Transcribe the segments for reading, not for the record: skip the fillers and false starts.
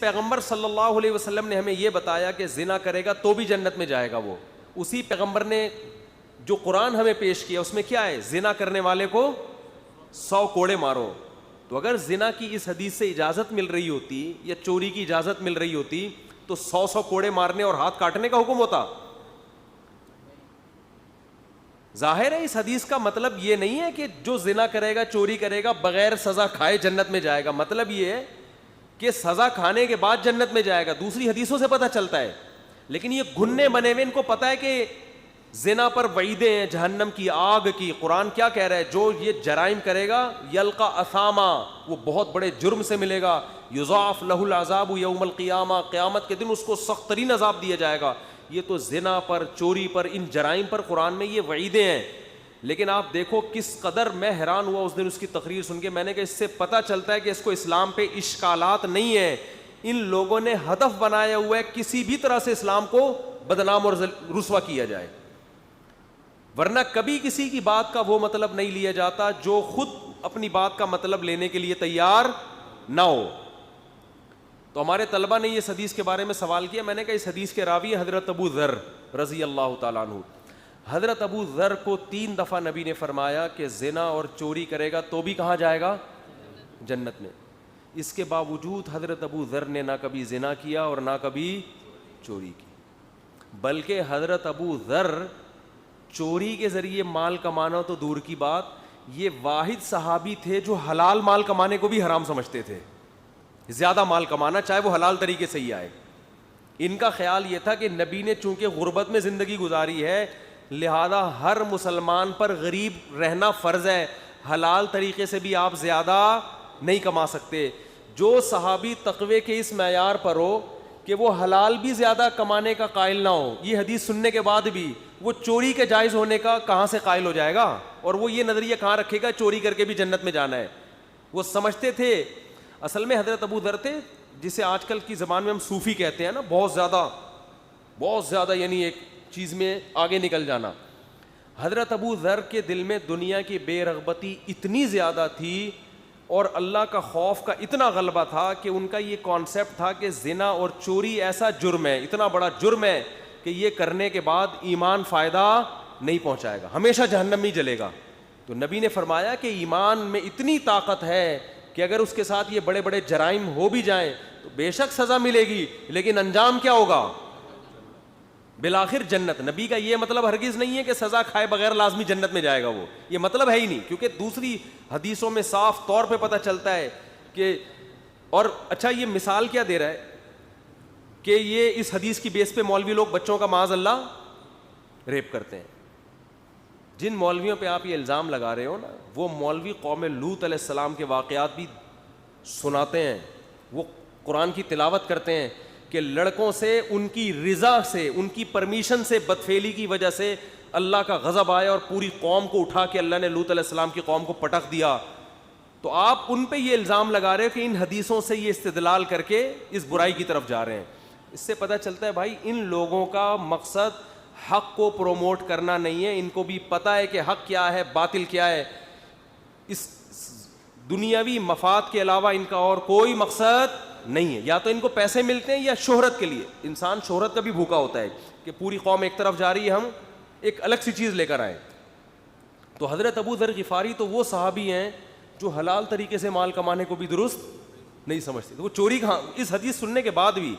پیغمبر صلی اللہ علیہ وسلم نے ہمیں یہ بتایا کہ زنا کرے گا تو بھی جنت میں جائے گا وہ, اسی پیغمبر نے جو قرآن ہمیں پیش کیا اس میں کیا ہے, زنا کرنے والے کو 100 کوڑے مارو. تو اگر زنا کی اس حدیث سے اجازت مل رہی ہوتی یا چوری کی اجازت مل رہی ہوتی تو 100 کوڑے مارنے اور ہاتھ کاٹنے کا حکم ہوتا. ظاہر ہے اس حدیث کا مطلب یہ نہیں ہے کہ جو زنا کرے گا, چوری کرے گا, بغیر سزا کھائے جنت میں جائے گا. مطلب یہ ہے کہ سزا کھانے کے بعد جنت میں جائے گا, دوسری حدیثوں سے پتہ چلتا ہے. لیکن یہ گھننے بنے ہوئے, ان کو پتہ ہے کہ زنا پر وعیدیں ہیں جہنم کی, آگ کی. قرآن کیا کہہ رہا ہے, جو یہ جرائم کرے گا یلقا اثاما, وہ بہت بڑے جرم سے ملے گا. یضاعف لہ العذاب یوم القیامہ, قیامت کے دن اس کو سخت ترین عذاب دیا جائے گا. یہ تو زنا پر, چوری پر, ان جرائم پر قرآن میں یہ وعیدیں ہیں. لیکن آپ دیکھو کس قدر, میں حیران ہوا اس دن اس کی تقریر سن کے. میں نے کہا اس سے پتہ چلتا ہے کہ اس کو اسلام پہ اشکالات نہیں ہیں. ان لوگوں نے ہدف بنایا ہوا ہے کسی بھی طرح سے اسلام کو بدنام اور رسوا کیا جائے, ورنہ کبھی کسی کی بات کا وہ مطلب نہیں لیا جاتا جو خود اپنی بات کا مطلب لینے کے لیے تیار نہ ہو. تو ہمارے طلبہ نے یہ حدیث کے بارے میں سوال کیا. میں نے کہا اس حدیث کے راوی حضرت ابو ذر رضی اللہ تعالیٰ عنہ. حضرت ابو ذر کو 3 دفعہ نبی نے فرمایا کہ زنا اور چوری کرے گا تو بھی کہاں جائے گا, جنت میں. اس کے باوجود حضرت ابو ذر نے نہ کبھی زنا کیا اور نہ کبھی چوری کی, بلکہ حضرت ابو ذر چوری کے ذریعے مال کمانا تو دور کی بات, یہ واحد صحابی تھے جو حلال مال کمانے کو بھی حرام سمجھتے تھے. زیادہ مال کمانا چاہے وہ حلال طریقے سے ہی آئے. ان کا خیال یہ تھا کہ نبی نے چونکہ غربت میں زندگی گزاری ہے, لہذا ہر مسلمان پر غریب رہنا فرض ہے, حلال طریقے سے بھی آپ زیادہ نہیں کما سکتے. جو صحابی تقوی کے اس معیار پر ہو کہ وہ حلال بھی زیادہ کمانے کا قائل نہ ہو, یہ حدیث سننے کے بعد بھی وہ چوری کے جائز ہونے کا کہاں سے قائل ہو جائے گا, اور وہ یہ نظریہ کہاں رکھے گا چوری کر کے بھی جنت میں جانا ہے. وہ سمجھتے تھے, اصل میں حضرت ابو ذر تھے جسے آج کل کی زبان میں ہم صوفی کہتے ہیں نا, بہت زیادہ یعنی ایک چیز میں آگے نکل جانا. حضرت ابو ذر کے دل میں دنیا کی بے رغبتی اتنی زیادہ تھی اور اللہ کا خوف کا اتنا غلبہ تھا کہ ان کا یہ کانسیپٹ تھا کہ زنا اور چوری ایسا جرم ہے, اتنا بڑا جرم ہے کہ یہ کرنے کے بعد ایمان فائدہ نہیں پہنچائے گا, ہمیشہ جہنم میں جلے گا. تو نبی نے فرمایا کہ ایمان میں اتنی طاقت ہے کہ اگر اس کے ساتھ یہ بڑے بڑے جرائم ہو بھی جائیں تو بے شک سزا ملے گی, لیکن انجام کیا ہوگا, بالآخر جنت. نبی کا یہ مطلب ہرگز نہیں ہے کہ سزا کھائے بغیر لازمی جنت میں جائے گا, وہ یہ مطلب ہے ہی نہیں, کیونکہ دوسری حدیثوں میں صاف طور پہ پتہ چلتا ہے کہ. اور اچھا یہ مثال کیا دے رہا ہے کہ یہ اس حدیث کی بیس پہ مولوی لوگ بچوں کا معاذ اللہ ریپ کرتے ہیں. جن مولویوں پہ آپ یہ الزام لگا رہے ہو نا, وہ مولوی قوم لوط علیہ السلام کے واقعات بھی سناتے ہیں, وہ قرآن کی تلاوت کرتے ہیں کہ لڑکوں سے ان کی رضا سے, ان کی پرمیشن سے بدفعلی کی وجہ سے اللہ کا غضب آیا اور پوری قوم کو اٹھا کے اللہ نے لوط علیہ السلام کی قوم کو پٹخ دیا. تو آپ ان پہ یہ الزام لگا رہے ہو کہ ان حدیثوں سے یہ استدلال کر کے اس برائی کی طرف جا رہے ہیں. اس سے پتہ چلتا ہے بھائی ان لوگوں کا مقصد حق کو پروموٹ کرنا نہیں ہے, ان کو بھی پتہ ہے کہ حق کیا ہے باطل کیا ہے. اس دنیاوی مفاد کے علاوہ ان کا اور کوئی مقصد نہیں ہے. یا تو ان کو پیسے ملتے ہیں یا شہرت کے لیے. انسان شہرت کا بھی بھوکا ہوتا ہے کہ پوری قوم ایک طرف جا رہی ہے, ہم ایک الگ سی چیز لے کر آئیں. تو حضرت ابو ذر غفاری تو وہ صحابی ہیں جو حلال طریقے سے مال کمانے کو بھی درست نہیں سمجھتے. تو وہ چوری کہاں, اس حدیث سننے کے بعد بھی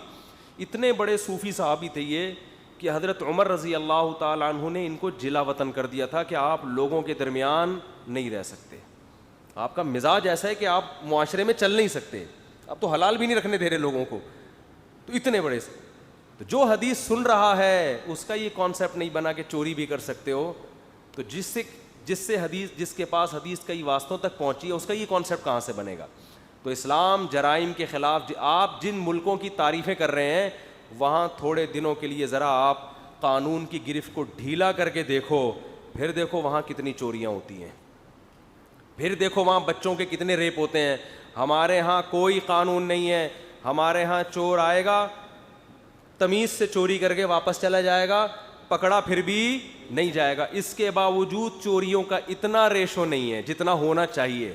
اتنے بڑے صوفی صحابی تھے یہ کہ حضرت عمر رضی اللہ تعالیٰ عنہ نے ان کو جلا وطن کر دیا تھا کہ آپ لوگوں کے درمیان نہیں رہ سکتے, آپ کا مزاج ایسا ہے کہ آپ معاشرے میں چل نہیں سکتے, اب تو حلال بھی نہیں رکھنے دے رہے لوگوں کو. تو اتنے بڑے سے تو جو حدیث سن رہا ہے اس کا یہ کانسیپٹ نہیں بنا کہ چوری بھی کر سکتے ہو. تو جس سے حدیث, جس کے پاس حدیث کئی واسطوں تک پہنچی ہے, اس کا یہ کانسیپٹ کہاں سے بنے گا. تو اسلام جرائم کے خلاف, آپ جن ملکوں کی تعریفیں کر رہے ہیں وہاں تھوڑے دنوں کے لیے ذرا آپ قانون کی گرفت کو ڈھیلا کر کے دیکھو, پھر دیکھو وہاں کتنی چوریاں ہوتی ہیں, پھر دیکھو وہاں بچوں کے کتنے ریپ ہوتے ہیں. ہمارے ہاں کوئی قانون نہیں ہے, ہمارے ہاں چور آئے گا تمیز سے چوری کر کے واپس چلا جائے گا, پکڑا پھر بھی نہیں جائے گا. اس کے باوجود چوریوں کا اتنا ریشو نہیں ہے جتنا ہونا چاہیے.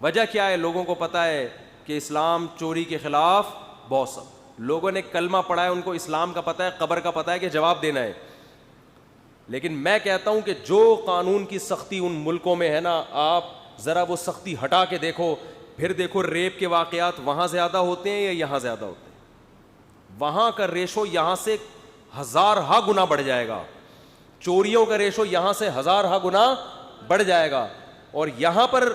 وجہ کیا ہے, لوگوں کو پتہ ہے کہ اسلام چوری کے خلاف بہت سخت. لوگوں نے کلمہ پڑھا ہے, ان کو اسلام کا پتہ ہے, قبر کا پتہ ہے کہ جواب دینا ہے. لیکن میں کہتا ہوں کہ جو قانون کی سختی ان ملکوں میں ہے نا, آپ ذرا وہ سختی ہٹا کے دیکھو, پھر دیکھو ریپ کے واقعات وہاں زیادہ ہوتے ہیں یا یہاں زیادہ ہوتے ہیں. وہاں کا ریشو یہاں سے 1000 گنا بڑھ جائے گا, چوریوں کا ریشو یہاں سے 1000 گنا بڑھ جائے گا. اور یہاں پر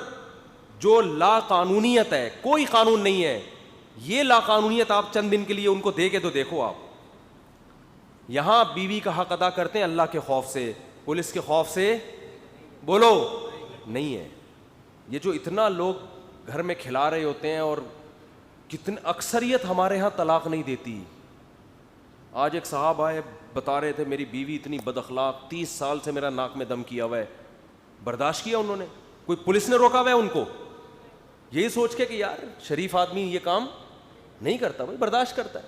جو لا قانونیت ہے, کوئی قانون نہیں ہے, یہ لا قانونیت آپ چند دن کے لیے ان کو دے کے تو دیکھو. آپ یہاں بیوی کا حق ادا کرتے ہیں اللہ کے خوف سے, پولیس کے خوف سے, بولو نہیں ہے. یہ جو اتنا لوگ گھر میں کھلا رہے ہوتے ہیں, اور کتنی اکثریت ہمارے ہاں طلاق نہیں دیتی. آج ایک صاحب آئے بتا رہے تھے میری بیوی اتنی بد اخلاق, 30 سال سے میرا ناک میں دم کیا ہوا ہے. برداشت کیا انہوں نے, کوئی پولیس نے روکا ہوا ہے ان کو, یہی سوچ کے کہ یار شریف آدمی یہ کام نہیں کرتا, بھائی برداشت کرتا ہے.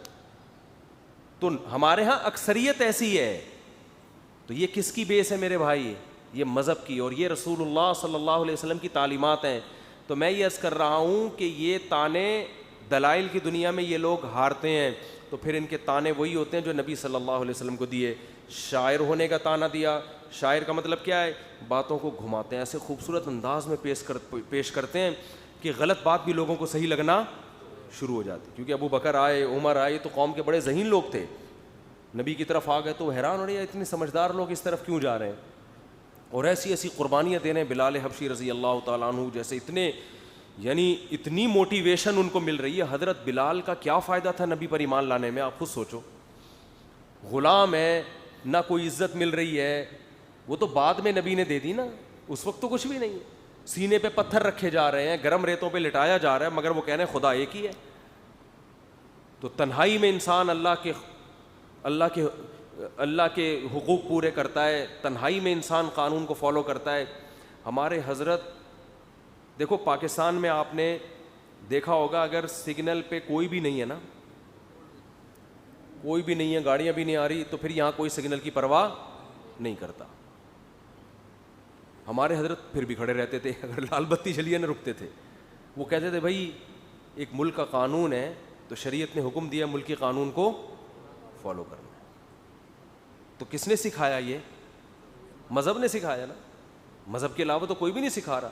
تو ہمارے ہاں اکثریت ایسی ہے. تو یہ کس کی بیس ہے میرے بھائی؟ یہ مذہب کی, اور یہ رسول اللہ صلی اللہ علیہ وسلم کی تعلیمات ہیں. تو میں یہ عرض کر رہا ہوں کہ یہ تانے دلائل کی دنیا میں یہ لوگ ہارتے ہیں, تو پھر ان کے تانے وہی ہوتے ہیں جو نبی صلی اللہ علیہ وسلم کو دیے. شاعر ہونے کا تانا دیا. شاعر کا مطلب کیا ہے؟ باتوں کو گھماتے ہیں, ایسے خوبصورت انداز میں پیش کرتے ہیں کہ غلط بات بھی لوگوں کو صحیح لگنا شروع ہو جاتی. کیونکہ ابو بکر آئے, عمر آئے, تو قوم کے بڑے ذہین لوگ تھے, نبی کی طرف آ گئے تو حیران ہو رہے ہیں اتنے سمجھدار لوگ اس طرف کیوں جا رہے ہیں, اور ایسی ایسی قربانیاں دے رہے ہیں. بلال حبشی رضی اللہ تعالیٰ عنہ جیسے اتنے, یعنی اتنی موٹیویشن ان کو مل رہی ہے. حضرت بلال کا کیا فائدہ تھا نبی پر ایمان لانے میں, آپ خود سوچو. غلام ہے, نہ کوئی عزت مل رہی ہے, وہ تو بعد میں نبی نے دے دی نا, اس وقت تو کچھ بھی نہیں. سینے پہ پتھر رکھے جا رہے ہیں, گرم ریتوں پہ لٹایا جا رہا ہے, مگر وہ کہہ رہے ہیں خدا ایک ہی ہے. تو تنہائی میں انسان اللہ کے حقوق پورے کرتا ہے, تنہائی میں انسان قانون کو فالو کرتا ہے. ہمارے حضرت دیکھو, پاکستان میں آپ نے دیکھا ہوگا اگر سگنل پہ کوئی بھی نہیں ہے نا, کوئی بھی نہیں ہے, گاڑیاں بھی نہیں آ رہی, تو پھر یہاں کوئی سگنل کی پرواہ نہیں کرتا. ہمارے حضرت پھر بھی کھڑے رہتے تھے, اگر لال بتی چلی ہے نہ رکتے تھے. وہ کہتے تھے بھائی ایک ملک کا قانون ہے تو شریعت نے حکم دیا ملک کے قانون کو فالو کرنا. تو کس نے سکھایا؟ یہ مذہب نے سکھایا نا, مذہب کے علاوہ تو کوئی بھی نہیں سکھا رہا.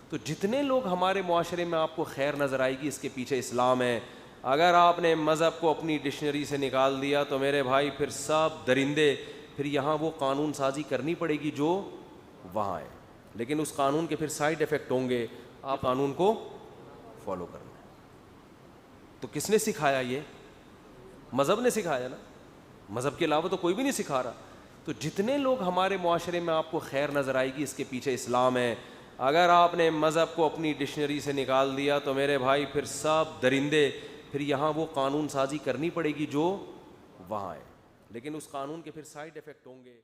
تو جتنے لوگ ہمارے معاشرے میں آپ کو خیر نظر آئے گی, اس کے پیچھے اسلام ہے. اگر آپ نے مذہب کو اپنی ڈکشنری سے نکال دیا تو میرے بھائی پھر سب درندے, پھر یہاں وہ قانون سازی کرنی پڑے گی جو وہاں ہے, لیکن اس قانون کے پھر سائیڈ افیکٹ ہوں گے. آپ قانون کو فالو کرنا ہے. تو کس نے سکھایا؟ یہ مذہب نے سکھایا نا, مذہب کے علاوہ تو کوئی بھی نہیں سکھا رہا. تو جتنے لوگ ہمارے معاشرے میں آپ کو خیر نظر آئے گی, اس کے پیچھے اسلام ہے. اگر آپ نے مذہب کو اپنی ڈکشنری سے نکال دیا تو میرے بھائی پھر سب درندے, پھر یہاں وہ قانون سازی کرنی پڑے گی جو وہاں ہے, لیکن اس قانون کے پھر سائیڈ افیکٹ ہوں گے.